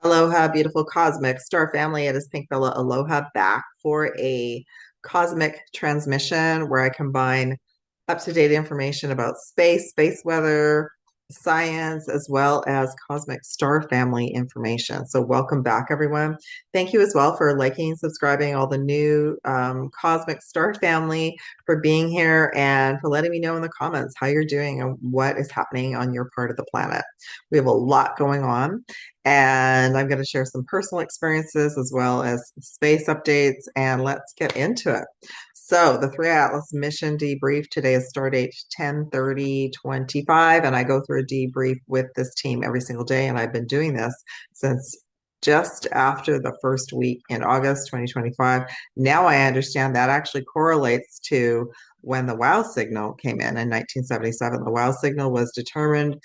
Aloha, beautiful cosmic star family. It is Pink Bella Aloha back for a cosmic transmission where I combine up-to-date information about space weather, science, as well as cosmic star family information. So welcome back, everyone. Thank you as well for liking, subscribing, all the new cosmic star family, for being here and for letting me know in the comments how you're doing and what is happening on your part of the planet. We have a lot going on. And I'm going to share some personal experiences as well as space updates, and let's get into it. So the 3i Atlas mission debrief today is stardate 10/30/25, and I go through a debrief with this team every single day, and I've been doing this since just after the first week in August 2025. Now I understand that actually correlates to when the WOW signal came in 1977. The WOW signal was determined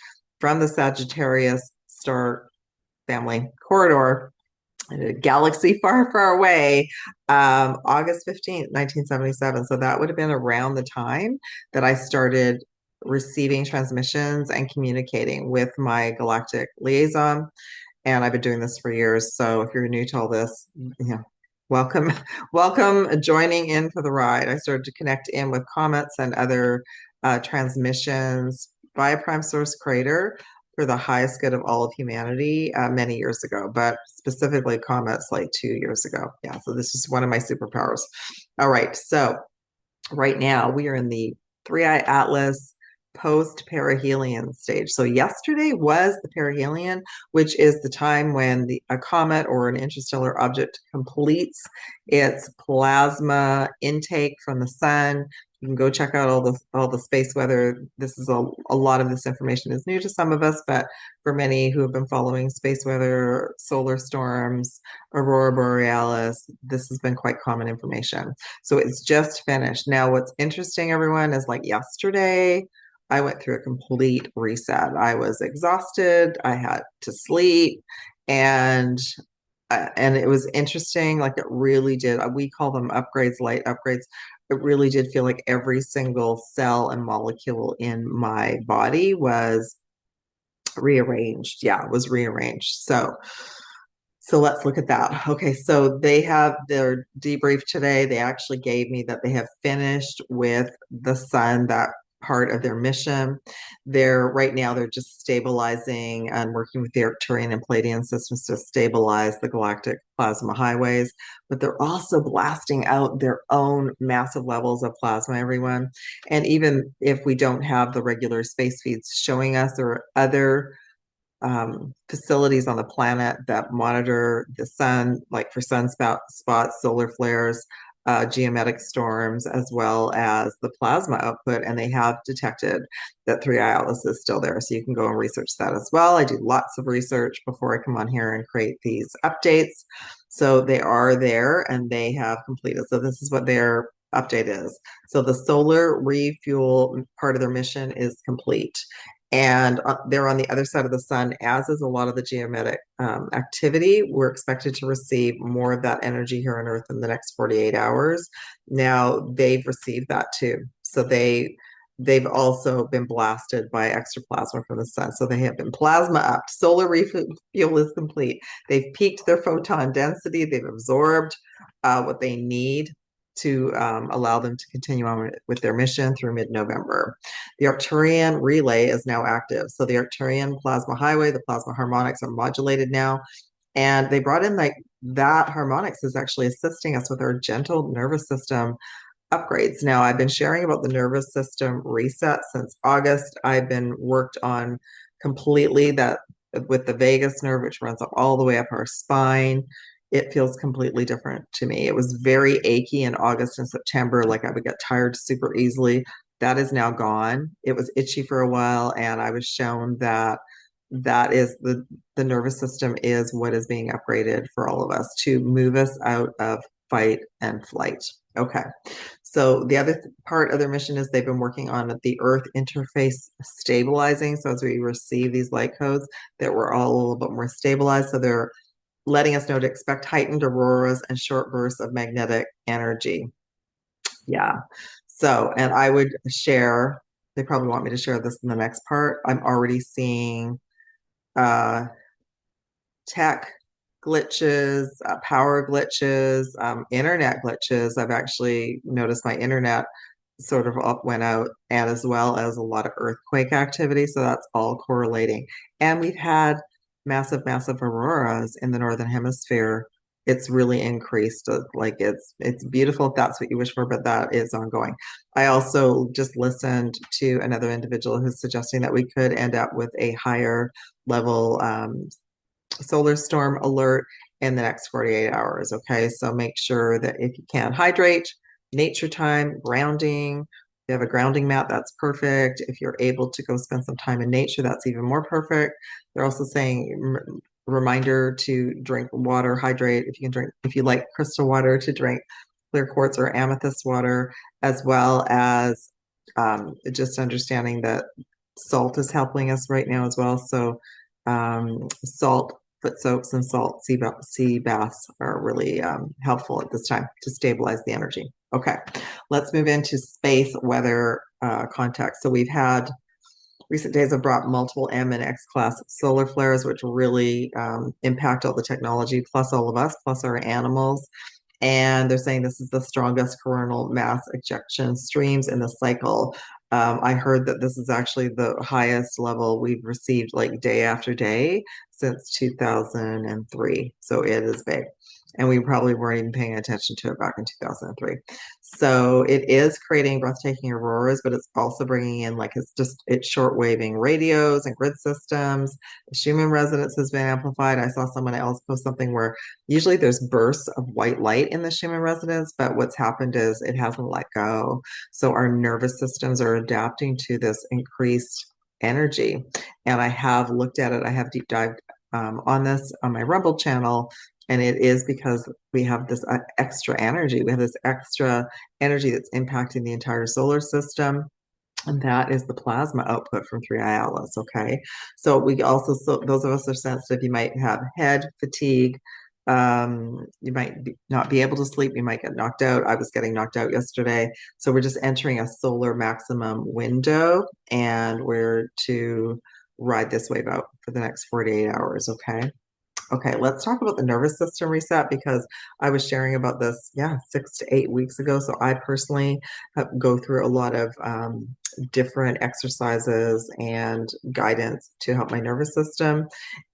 from the Sagittarius star family corridor in a galaxy far, far away, August 15th, 1977. So that would have been around the time that I started receiving transmissions and communicating with my galactic liaison. And I've been doing this for years. So if you're new to all this, welcome, welcome joining in for the ride. I started to connect in with comets and other transmissions via Prime Source Crater for the highest good of all of humanity many years ago, but specifically comets like 2 years ago. Yeah, so this is one of my superpowers. All right, so right now we are in the 3i Atlas post perihelion stage. So yesterday was the perihelion, which is the time when a comet or an interstellar object completes its plasma intake from the sun. You can go check out all the space weather. This is a lot of this information is new to some of us, but for many who have been following space weather, solar storms, aurora borealis, this has been quite common information. So it's just finished. Now, what's interesting, everyone, is like yesterday, I went through a complete reset. I was exhausted. I had to sleep, and and it was interesting. Like it really did. We call them upgrades, light upgrades. It really did feel like every single cell and molecule in my body was rearranged. Yeah, it was rearranged. So let's look at that. Okay, so they have their debrief today. They actually gave me that they have finished with the sun, that part of their mission. Right now they're just stabilizing and working with the Arcturian and Pleiadian systems to stabilize the galactic plasma highways, but they're also blasting out their own massive levels of plasma, everyone. And even if we don't have the regular space feeds showing us, there are other facilities on the planet that monitor the sun, like for spots, solar flares, geomagnetic storms, as well as the plasma output. And they have detected that 3i Atlas is still there. So you can go and research that as well. I do lots of research before I come on here and create these updates. So they are there and they have completed. So this is what their update is. So the solar refuel part of their mission is complete, and they're on the other side of the sun, as is a lot of the geometric activity. We're expected to receive more of that energy here on Earth in the next 48 hours. Now they've received that too. So they've also been blasted by extra plasma from the sun. So they have been plasma up. Solar refuel is complete. They've peaked their photon density. They've absorbed what they need to allow them to continue on with their mission through mid-November. The Arcturian relay is now active. So the Arcturian plasma highway, the plasma harmonics are modulated now. And they brought in like that harmonics is actually assisting us with our gentle nervous system upgrades. Now, I've been sharing about the nervous system reset since August. I've been worked on completely that with the vagus nerve, which runs up all the way up our spine. It feels completely different to me. It was very achy in August and September, like I would get tired super easily. That is now gone. It was itchy for a while, and I was shown that that is the nervous system is what is being upgraded for all of us to move us out of fight and flight. Okay. So the other part of their mission is they've been working on the Earth interface stabilizing. So as we receive these light codes, that we're all a little bit more stabilized. So they're letting us know to expect heightened auroras and short bursts of magnetic energy. Yeah. So, and I would share, they probably want me to share this in the next part. I'm already seeing uh, tech glitches, power glitches, internet glitches. I've actually noticed my internet sort of up went out, and as well as a lot of earthquake activity. So that's all correlating. And we've had massive, massive auroras in the northern hemisphere. It's really increased. Like it's beautiful if that's what you wish for, but that is ongoing. I also just listened to another individual who's suggesting that we could end up with a higher level solar storm alert in the next 48 hours. Okay, so make sure that if you can hydrate, nature time, grounding. If you have a grounding mat, that's perfect. If you're able to go spend some time in nature, that's even more perfect. They're also saying reminder to drink water, hydrate. If you can drink, if you like crystal water, to drink clear quartz or amethyst water, as well as just understanding that salt is helping us right now as well. So salt foot soaks and salt sea baths are really helpful at this time to stabilize the energy. Okay, let's move into space weather context. So we've had recent days have brought multiple M and X class solar flares, which really impact all the technology, plus all of us, plus our animals. And they're saying this is the strongest coronal mass ejection streams in the cycle. I heard that this is actually the highest level we've received like day after day since 2003. So it is big. And we probably weren't even paying attention to it back in 2003. So it is creating breathtaking auroras, but it's also bringing in like it's short waving radios and grid systems. The Schumann resonance has been amplified. I saw someone else post something where usually there's bursts of white light in the Schumann resonance, but what's happened is it hasn't let go. So our nervous systems are adapting to this increased energy. And I have looked at it, I have deep dived on this on my Rumble channel. And it is because we have this extra energy. We have this extra energy that's impacting the entire solar system. And that is the plasma output from 3i Atlas. Okay. So we also, so those of us are sensitive, you might have head fatigue. You might not be able to sleep. You might get knocked out. I was getting knocked out yesterday. So we're just entering a solar maximum window, and we're to ride this wave out for the next 48 hours. Okay. Okay, let's talk about the nervous system reset because I was sharing about this, yeah, 6 to 8 weeks ago. So I personally go through a lot of different exercises and guidance to help my nervous system.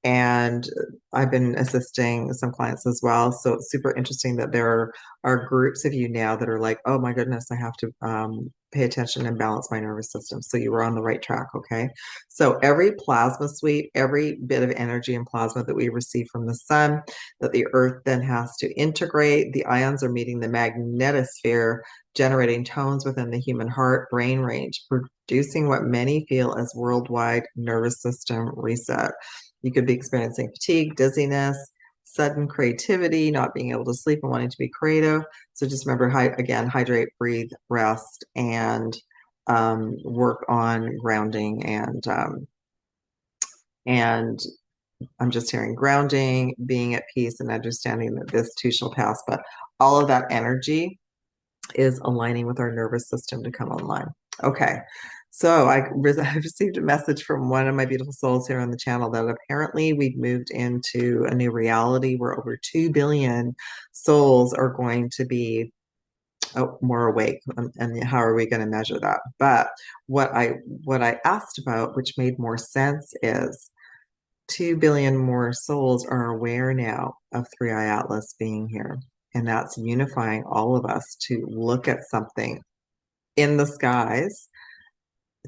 And I've been assisting some clients as well. So it's super interesting that there are groups of you now that are like, oh my goodness, I have to pay attention and balance my nervous system. So you were on the right track, okay? So every plasma sweep, every bit of energy and plasma that we receive from the sun, that the earth then has to integrate, the ions are meeting the magnetosphere, generating tones within the human heart brain range, producing what many feel as worldwide nervous system reset. You could be experiencing fatigue, dizziness, sudden creativity, not being able to sleep and wanting to be creative. So just remember, again, hydrate, breathe, rest, and work on grounding and I'm just hearing grounding, being at peace, and understanding that this too shall pass. But all of that energy is aligning with our nervous system to come online. Okay. So I received a message from one of my beautiful souls here on the channel that apparently we've moved into a new reality where over 2 billion souls are going to be more awake. And how are we going to measure that? But what I asked about, which made more sense, is 2 billion more souls are aware now of 3i Atlas being here. And that's unifying all of us to look at something in the skies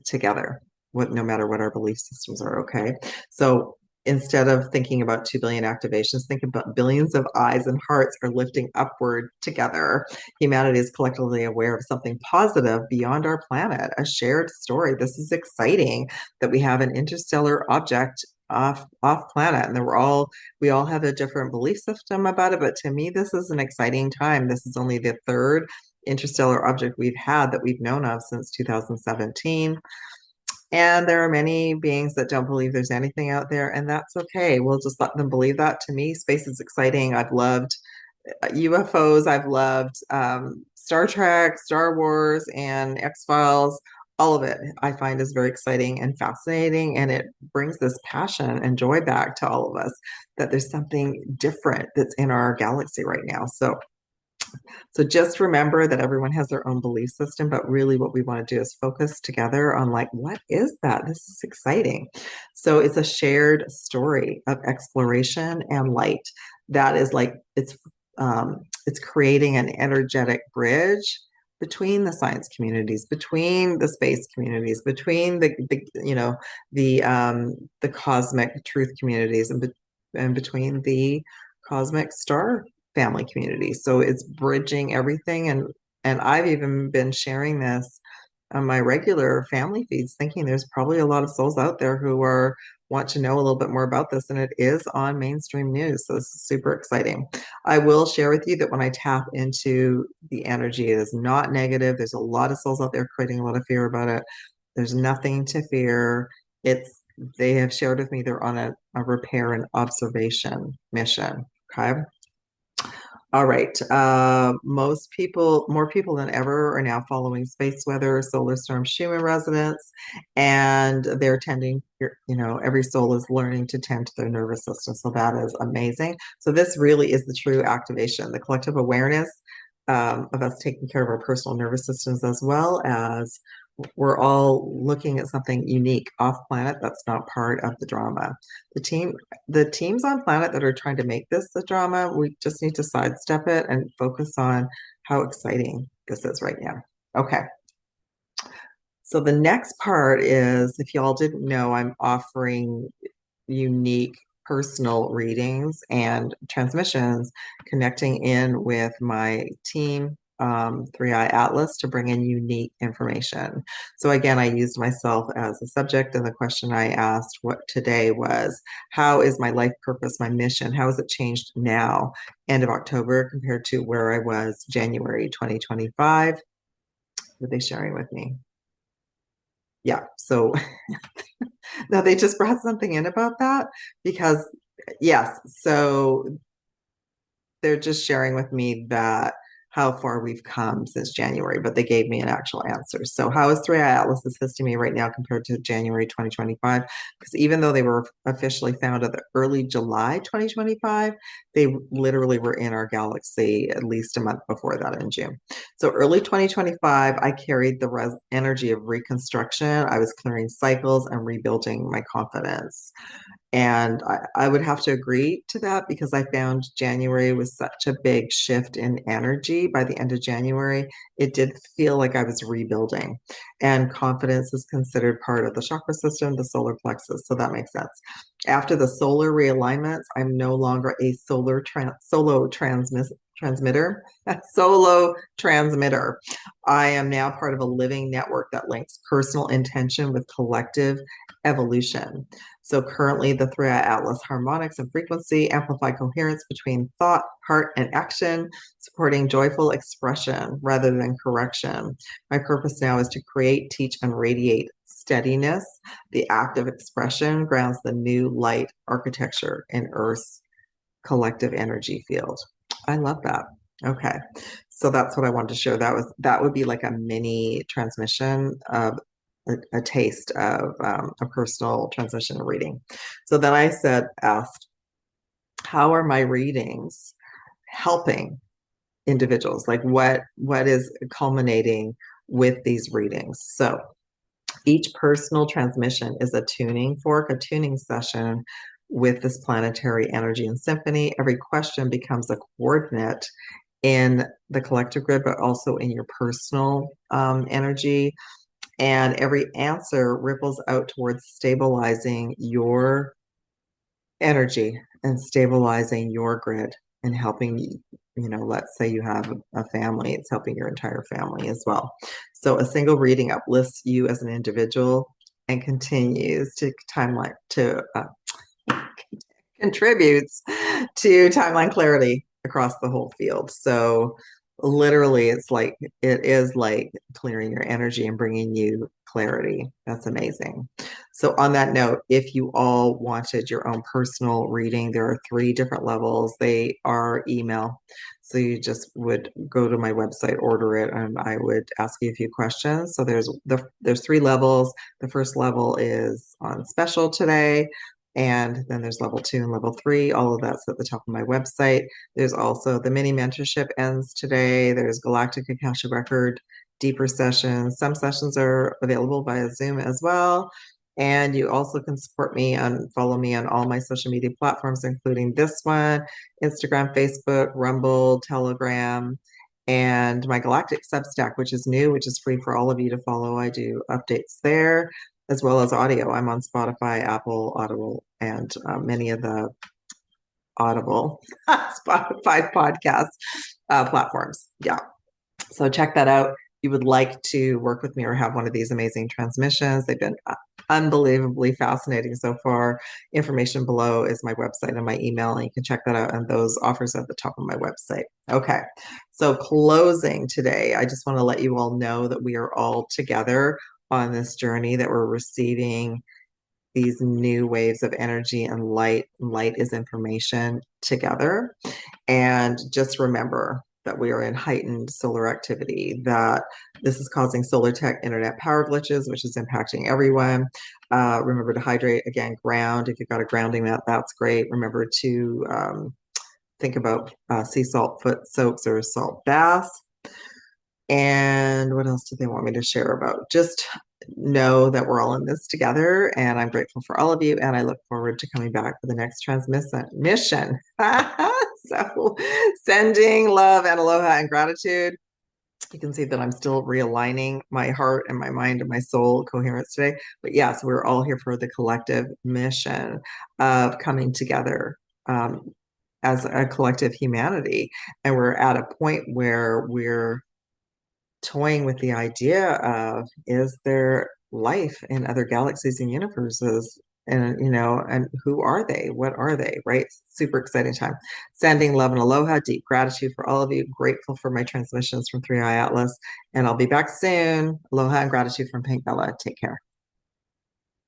together, no matter what our belief systems are, okay? So instead of thinking about 2 billion activations, think about billions of eyes and hearts are lifting upward together. Humanity is collectively aware of something positive beyond our planet, a shared story. This is exciting that we have an interstellar object off planet, and we all have a different belief system about it, but to me this is an exciting time. This is only the third interstellar object we've had that we've known of since 2017. And there are many beings that don't believe there's anything out there, and that's okay. We'll just let them believe that. To me, space is exciting. I've loved UFOs. I've loved Star Trek, Star Wars, and X-Files. all of it I find is very exciting and fascinating, and it brings this passion and joy back to all of us that there's something different that's in our galaxy right now. So just remember that everyone has their own belief system, but really what we want to do is focus together on like, what is that? This is exciting. So it's a shared story of exploration and light that is like it's creating an energetic bridge between the science communities, between the space communities, between the cosmic truth communities, and between the cosmic star family community. So it's bridging everything, and I've even been sharing this on my regular family feeds, thinking there's probably a lot of souls out there who are want to know a little bit more about this, and it is on mainstream news. So this is super exciting. I will share with you that when I tap into the energy, it is not negative. There's a lot of souls out there creating a lot of fear about it. There's nothing to fear. It's they have shared with me they're on a repair and observation mission. Okay. All right. More people than ever are now following space weather, solar storm Schumann resonance, and they're tending, every soul is learning to tend to their nervous system. So that is amazing. So this really is the true activation, the collective awareness of us taking care of our personal nervous systems, as well as we're all looking at something unique off planet that's not part of the drama. The teams on planet that are trying to make this a drama, we just need to sidestep it and focus on how exciting this is right now. Okay. So the next part is, if y'all didn't know, I'm offering unique personal readings and transmissions, connecting in with my team, 3i Atlas, to bring in unique information. So again, I used myself as a subject, and the question I asked what today was, how is my life purpose, my mission, how has it changed now, end of October, compared to where I was January 2025? Were they sharing with me? Yeah. So no, they just brought something in about that because, yes, so they're just sharing with me that how far we've come since January, but they gave me an actual answer. So how is 3i Atlas assisting me right now compared to January 2025? Because even though they were officially founded the early July 2025, they literally were in our galaxy at least a month before that in June. So early 2025, I carried the energy of reconstruction. I was clearing cycles and rebuilding my confidence. And I would have to agree to that because I found January was such a big shift in energy. By the end of January, it did feel like I was rebuilding. And confidence is considered part of the chakra system, the solar plexus. So that makes sense. After the solar realignments, I'm no longer a transmitter, a solo transmitter. I am now part of a living network that links personal intention with collective evolution. So currently the 3i Atlas harmonics and frequency amplify coherence between thought, heart, and action, supporting joyful expression rather than correction. My purpose now is to create, teach, and radiate steadiness. The act of expression grounds the new light architecture in Earth's collective energy field. I love that. Okay. So that's what I wanted to share. That would be like a mini transmission of a taste of a personal transmission reading. So then I asked, how are my readings helping individuals? Like what is culminating with these readings? So each personal transmission is a tuning fork, a tuning session with this planetary energy and symphony. Every question becomes a coordinate in the collective grid, but also in your personal energy. And every answer ripples out towards stabilizing your energy and stabilizing your grid and helping let's say you have a family, it's helping your entire family as well. So a single reading uplifts you as an individual and continues to timeline to contributes to timeline clarity across the whole field. So literally it is like clearing your energy and bringing you clarity. That's amazing. So, on that note, if you all wanted your own personal reading, there are three different levels. They are email. So, you just would go to my website, order it, and I would ask you a few questions. So, there's three levels. The first level is on special today. And then there's level two and level three. All of that's at the top of my website. There's also the mini mentorship ends today. There's Galactic Akashic Record deeper sessions. Some sessions are available via Zoom as well. And you also can support me and follow me on all my social media platforms, including this one, Instagram, Facebook, Rumble, Telegram, and my Galactic Substack, which is new, which is free for all of you to follow. I do updates there as well as audio. I'm on Spotify, Apple, Audible, and many of the Audible, Spotify podcast platforms. Yeah. So check that out. If you would like to work with me or have one of these amazing transmissions, they've been unbelievably fascinating so far. Information below is my website and my email, and you can check that out. And those offers at the top of my website. Okay. So closing today, I just want to let you all know that we are all together on this journey, that we're receiving these new waves of energy and light. Light is information together. And just remember that we are in heightened solar activity, that this is causing solar tech internet power glitches, which is impacting everyone. Remember to hydrate, again, ground. If you've got a grounding mat, that's great. Remember to think about sea salt foot soaks or salt baths. And what else do they want me to share about? Just know that we're all in this together, and I'm grateful for all of you, and I look forward to coming back for the next transmission. So, sending love and aloha and gratitude. You can see that I'm still realigning my heart and my mind and my soul coherence today. But yes, we're all here for the collective mission of coming together as a collective humanity. And we're at a point where we're toying with the idea of, is there life in other galaxies and universes, and and who are they, what are they, right? Super exciting time. Sending love and aloha, deep gratitude for all of you, grateful for my transmissions from 3i Atlas, and I'll be back soon. Aloha and gratitude from Pink Bella. Take care.